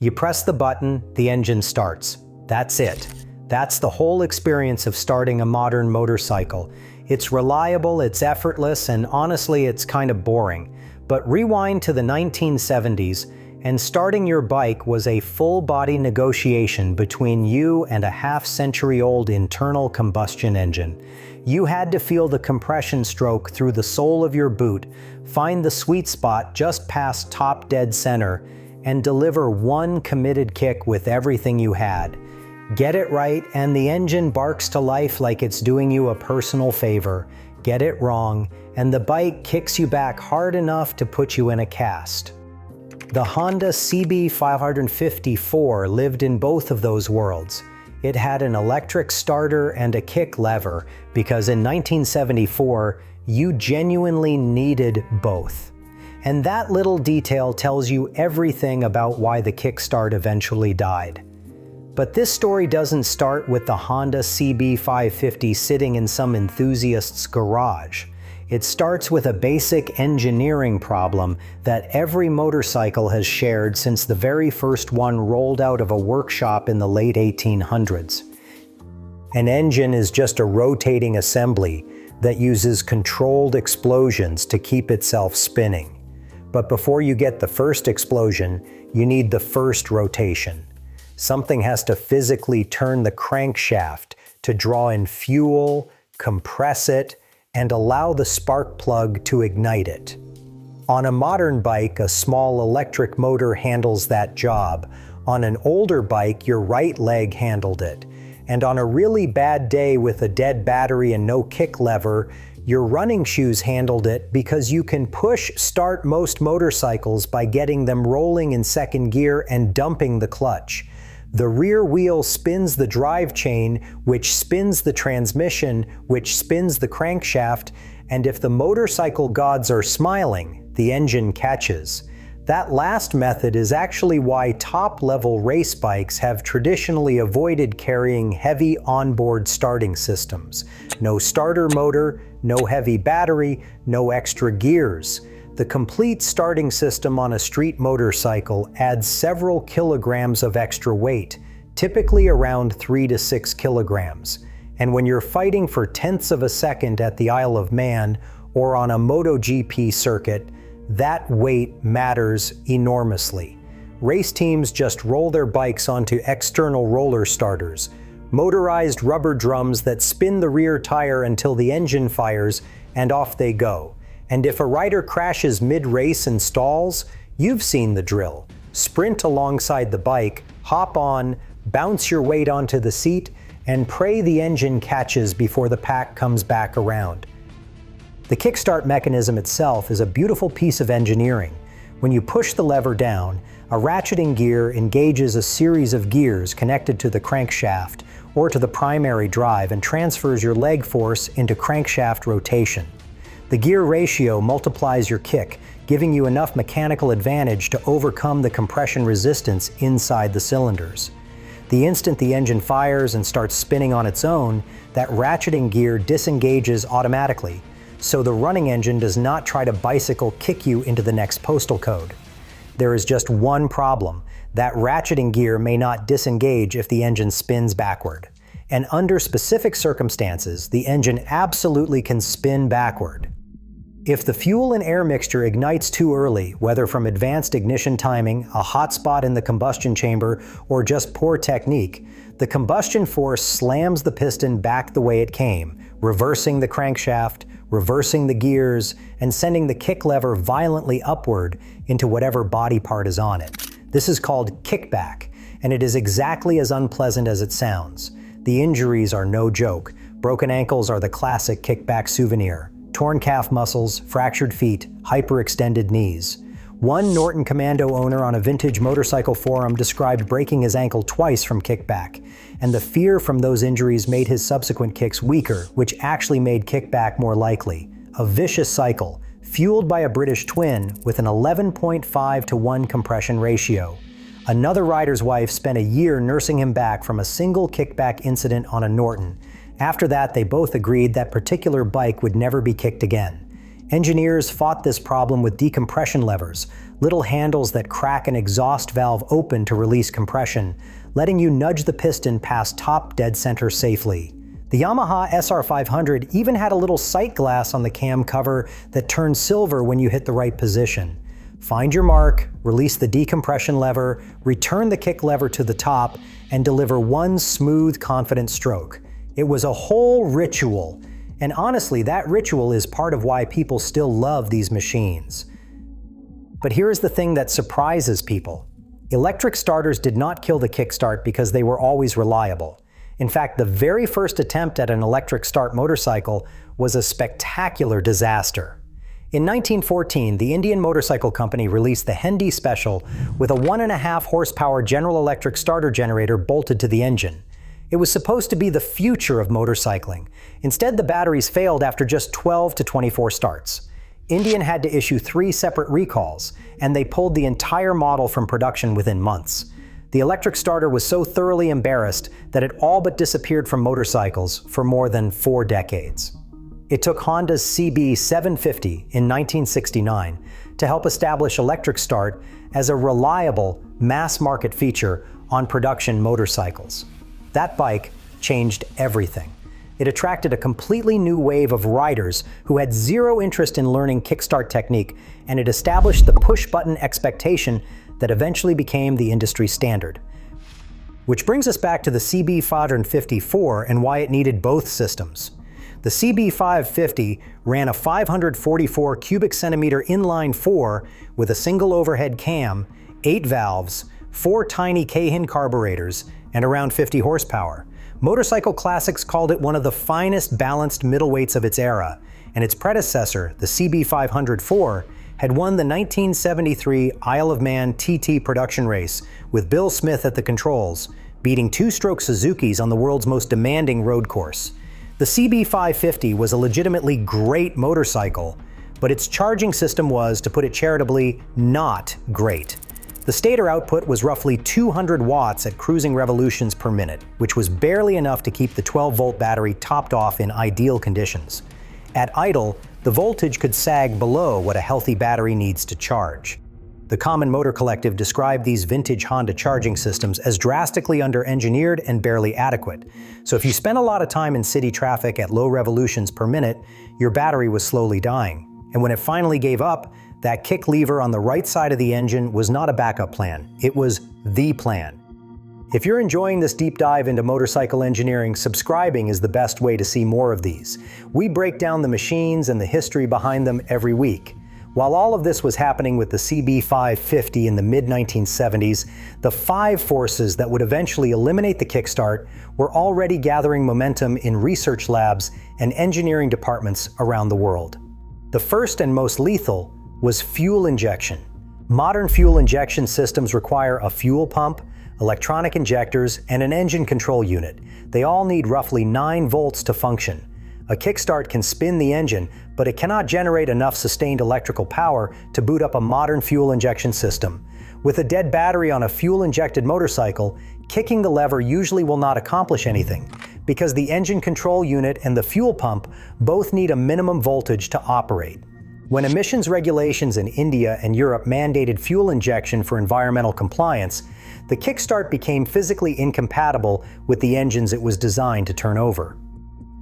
You press the button, the engine starts. That's it. That's the whole experience of starting a modern motorcycle. It's reliable, it's effortless, and honestly, it's kind of boring. But rewind to the 1970s, and starting your bike was a full-body negotiation between you and a half-century-old internal combustion engine. You had to feel the compression stroke through the sole of your boot, find the sweet spot just past top dead center, and deliver one committed kick with everything you had. Get it right, and the engine barks to life like it's doing you a personal favor. Get it wrong, and the bike kicks you back hard enough to put you in a cast. The Honda CB550 Four lived in both of those worlds. It had an electric starter and a kick lever because in 1974, you genuinely needed both. And that little detail tells you everything about why the Kickstart eventually died. But this story doesn't start with the Honda CB550 sitting in some enthusiast's garage. It starts with a basic engineering problem that every motorcycle has shared since the very first one rolled out of a workshop in the late 1800s. An engine is just a rotating assembly that uses controlled explosions to keep itself spinning. But before you get the first explosion, you need the first rotation. Something has to physically turn the crankshaft to draw in fuel, compress it, and allow the spark plug to ignite it. On a modern bike, a small electric motor handles that job. On an older bike, your right leg handled it. And on a really bad day with a dead battery and no kick lever, your running shoes handled it because you can push start most motorcycles by getting them rolling in second gear and dumping the clutch. The rear wheel spins the drive chain, which spins the transmission, which spins the crankshaft, and if the motorcycle gods are smiling, the engine catches. That last method is actually why top-level race bikes have traditionally avoided carrying heavy onboard starting systems. No starter motor, no heavy battery, no extra gears. The complete starting system on a street motorcycle adds several kilograms of extra weight, typically around 3 to 6 kilograms. And when you're fighting for tenths of a second at the Isle of Man or on a MotoGP circuit, that weight matters enormously. Race teams just roll their bikes onto external roller starters, motorized rubber drums that spin the rear tire until the engine fires, and off they go. And if a rider crashes mid-race and stalls, you've seen the drill. Sprint alongside the bike, hop on, bounce your weight onto the seat, and pray the engine catches before the pack comes back around. The kickstart mechanism itself is a beautiful piece of engineering. When you push the lever down, a ratcheting gear engages a series of gears connected to the crankshaft or to the primary drive and transfers your leg force into crankshaft rotation. The gear ratio multiplies your kick, giving you enough mechanical advantage to overcome the compression resistance inside the cylinders. The instant the engine fires and starts spinning on its own, that ratcheting gear disengages automatically, so the running engine does not try to bicycle kick you into the next postal code. There is just one problem. That ratcheting gear may not disengage if the engine spins backward. And under specific circumstances, the engine absolutely can spin backward. If the fuel and air mixture ignites too early, whether from advanced ignition timing, a hot spot in the combustion chamber, or just poor technique, the combustion force slams the piston back the way it came, reversing the crankshaft, reversing the gears, and sending the kick lever violently upward into whatever body part is on it. This is called kickback, and it is exactly as unpleasant as it sounds. The injuries are no joke. Broken ankles are the classic kickback souvenir. Torn calf muscles, fractured feet, hyperextended knees. One Norton Commando owner on a vintage motorcycle forum described breaking his ankle twice from kickback, and the fear from those injuries made his subsequent kicks weaker, which actually made kickback more likely. A vicious cycle, fueled by a British twin with an 11.5 to 1 compression ratio. Another rider's wife spent a year nursing him back from a single kickback incident on a Norton. After that, they both agreed that particular bike would never be kicked again. Engineers fought this problem with decompression levers, little handles that crack an exhaust valve open to release compression, letting you nudge the piston past top dead center safely. The Yamaha SR400 even had a little sight glass on the cam cover that turned silver when you hit the right position. Find your mark, release the decompression lever, return the kick lever to the top, and deliver one smooth, confident stroke. It was a whole ritual. And honestly, that ritual is part of why people still love these machines. But here's the thing that surprises people. Electric starters did not kill the Kickstart because they were always reliable. In fact, the very first attempt at an electric start motorcycle was a spectacular disaster. In 1914, the Indian motorcycle company released the Hendee Special with a 1.5 horsepower General Electric starter generator bolted to the engine. It was supposed to be the future of motorcycling. Instead, the batteries failed after just 12 to 24 starts. Indian had to issue 3 separate recalls, and they pulled the entire model from production within months. The electric starter was so thoroughly embarrassed that it all but disappeared from motorcycles for more than 4 decades. It took Honda's CB550 in 1969 to help establish electric start as a reliable, mass-market feature on production motorcycles. That bike changed everything. It attracted a completely new wave of riders who had zero interest in learning kickstart technique, and it established the push-button expectation that eventually became the industry standard. Which brings us back to the CB550 Four and why it needed both systems. The CB550 ran a 544 cubic centimeter inline 4 with a single overhead cam, 8 valves, 4 tiny Keihin carburetors, and around 50 horsepower. Motorcycle Classics called it one of the finest balanced middleweights of its era, and its predecessor, the CB500 Four, had won the 1973 Isle of Man TT production race with Bill Smith at the controls, beating 2-stroke Suzukis on the world's most demanding road course. The CB550 was a legitimately great motorcycle, but its charging system was, to put it charitably, not great. The stator output was roughly 200 watts at cruising revolutions per minute, which was barely enough to keep the 12-volt battery topped off in ideal conditions. At idle, the voltage could sag below what a healthy battery needs to charge. The Common Motor Collective described these vintage Honda charging systems as drastically under-engineered and barely adequate. So if you spent a lot of time in city traffic at low revolutions per minute, your battery was slowly dying. And when it finally gave up, that kick lever on the right side of the engine was not a backup plan. It was the plan. If you're enjoying this deep dive into motorcycle engineering, subscribing is the best way to see more of these. We break down the machines and the history behind them every week. While all of this was happening with the CB550 in the mid-1970s, the 5 forces that would eventually eliminate the Kickstart were already gathering momentum in research labs and engineering departments around the world. The first and most lethal was fuel injection. Modern fuel injection systems require a fuel pump, electronic injectors, and an engine control unit. They all need roughly 9 volts to function. A Kickstart can spin the engine, but it cannot generate enough sustained electrical power to boot up a modern fuel injection system. With a dead battery on a fuel-injected motorcycle, kicking the lever usually will not accomplish anything, because the engine control unit and the fuel pump both need a minimum voltage to operate. When emissions regulations in India and Europe mandated fuel injection for environmental compliance, the Kickstart became physically incompatible with the engines it was designed to turn over.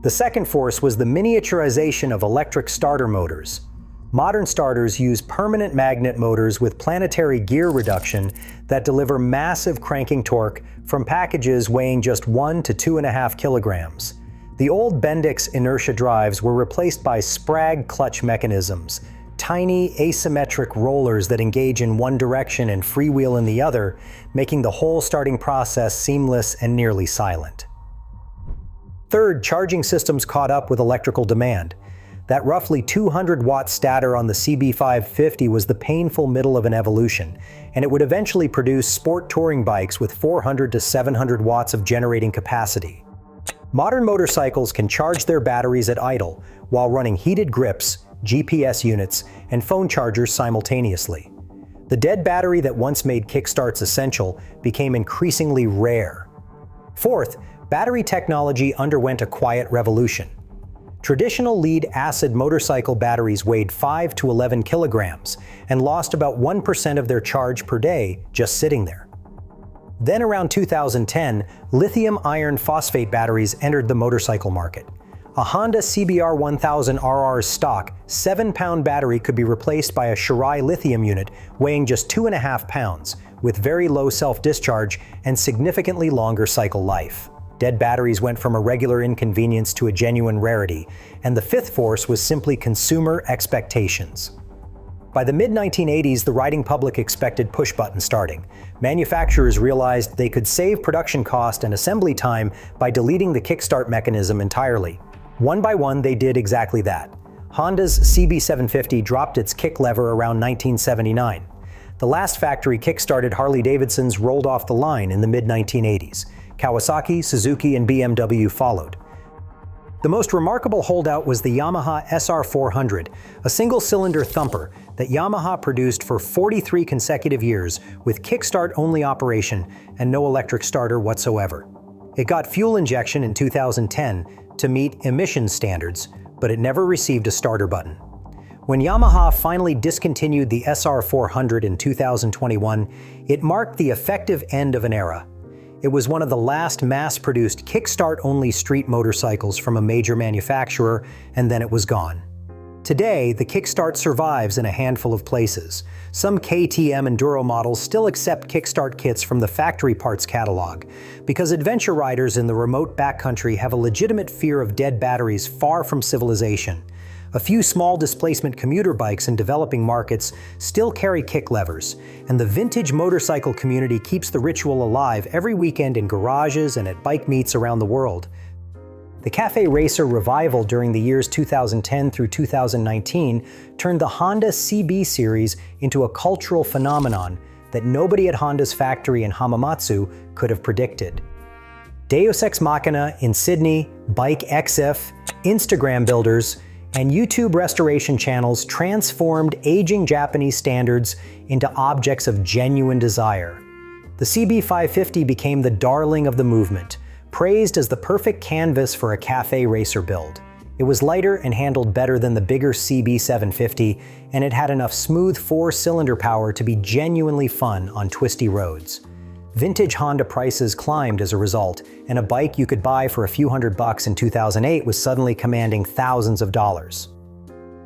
The second force was the miniaturization of electric starter motors. Modern starters use permanent magnet motors with planetary gear reduction that deliver massive cranking torque from packages weighing just 1 to 2.5 kilograms. The old Bendix inertia drives were replaced by Sprag clutch mechanisms, tiny asymmetric rollers that engage in one direction and freewheel in the other, making the whole starting process seamless and nearly silent. Third, charging systems caught up with electrical demand. That roughly 200-watt stator on the CB550 was the painful middle of an evolution, and it would eventually produce sport touring bikes with 400 to 700 watts of generating capacity. Modern motorcycles can charge their batteries at idle while running heated grips, GPS units, and phone chargers simultaneously. The dead battery that once made Kickstarts essential became increasingly rare. Fourth, battery technology underwent a quiet revolution. Traditional lead-acid motorcycle batteries weighed 5 to 11 kilograms and lost about 1% of their charge per day just sitting there. Then around 2010, lithium iron phosphate batteries entered the motorcycle market. A Honda CB550 stock 7-pound battery could be replaced by a Shirai lithium unit weighing just 2.5 pounds, with very low self-discharge and significantly longer cycle life. Dead batteries went from a regular inconvenience to a genuine rarity, and the fifth force was simply consumer expectations. By the mid-1980s, the riding public expected push-button starting. Manufacturers realized they could save production cost and assembly time by deleting the kickstart mechanism entirely. One by one, they did exactly that. Honda's CB550 dropped its kick lever around 1979. The last factory kick-started Harley-Davidsons rolled off the line in the mid-1980s. Kawasaki, Suzuki, and BMW followed. The most remarkable holdout was the Yamaha SR400, a single-cylinder thumper that Yamaha produced for 43 consecutive years with kickstart-only operation and no electric starter whatsoever. It got fuel injection in 2010 to meet emission standards, but it never received a starter button. When Yamaha finally discontinued the SR400 in 2021, it marked the effective end of an era. It was one of the last mass-produced kickstart-only street motorcycles from a major manufacturer, and then it was gone. Today, the kickstart survives in a handful of places. Some KTM Enduro models still accept kickstart kits from the factory parts catalog, because adventure riders in the remote backcountry have a legitimate fear of dead batteries far from civilization. A few small displacement commuter bikes in developing markets still carry kick levers, and the vintage motorcycle community keeps the ritual alive every weekend in garages and at bike meets around the world. The cafe racer revival during the years 2010 through 2019 turned the Honda CB series into a cultural phenomenon that nobody at Honda's factory in Hamamatsu could have predicted. Deus Ex Machina in Sydney, Bike XF, Instagram builders, and YouTube restoration channels transformed aging Japanese standards into objects of genuine desire. The CB550 became the darling of the movement, praised as the perfect canvas for a cafe racer build. It was lighter and handled better than the bigger CB750, and it had enough smooth 4-cylinder power to be genuinely fun on twisty roads. Vintage Honda prices climbed as a result, and a bike you could buy for a few $100 in 2008 was suddenly commanding thousands of dollars.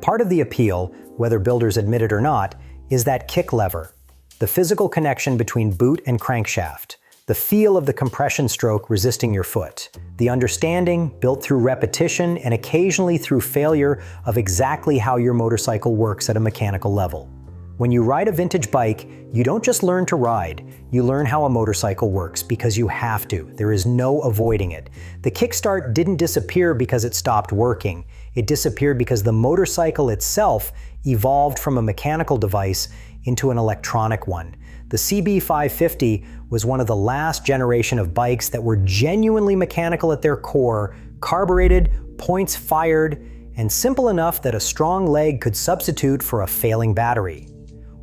Part of the appeal, whether builders admit it or not, is that kick lever, the physical connection between boot and crankshaft, the feel of the compression stroke resisting your foot, the understanding, built through repetition and occasionally through failure, of exactly how your motorcycle works at a mechanical level. When you ride a vintage bike, you don't just learn to ride, you learn how a motorcycle works because you have to. There is no avoiding it. The kickstart didn't disappear because it stopped working. It disappeared because the motorcycle itself evolved from a mechanical device into an electronic one. The CB550 was one of the last generation of bikes that were genuinely mechanical at their core, carbureted, points fired, and simple enough that a strong leg could substitute for a failing battery.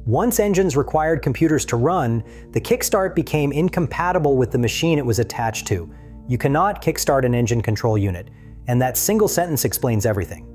Once engines required computers to run, the kickstart became incompatible with the machine it was attached to. You cannot kickstart an engine control unit, and that single sentence explains everything.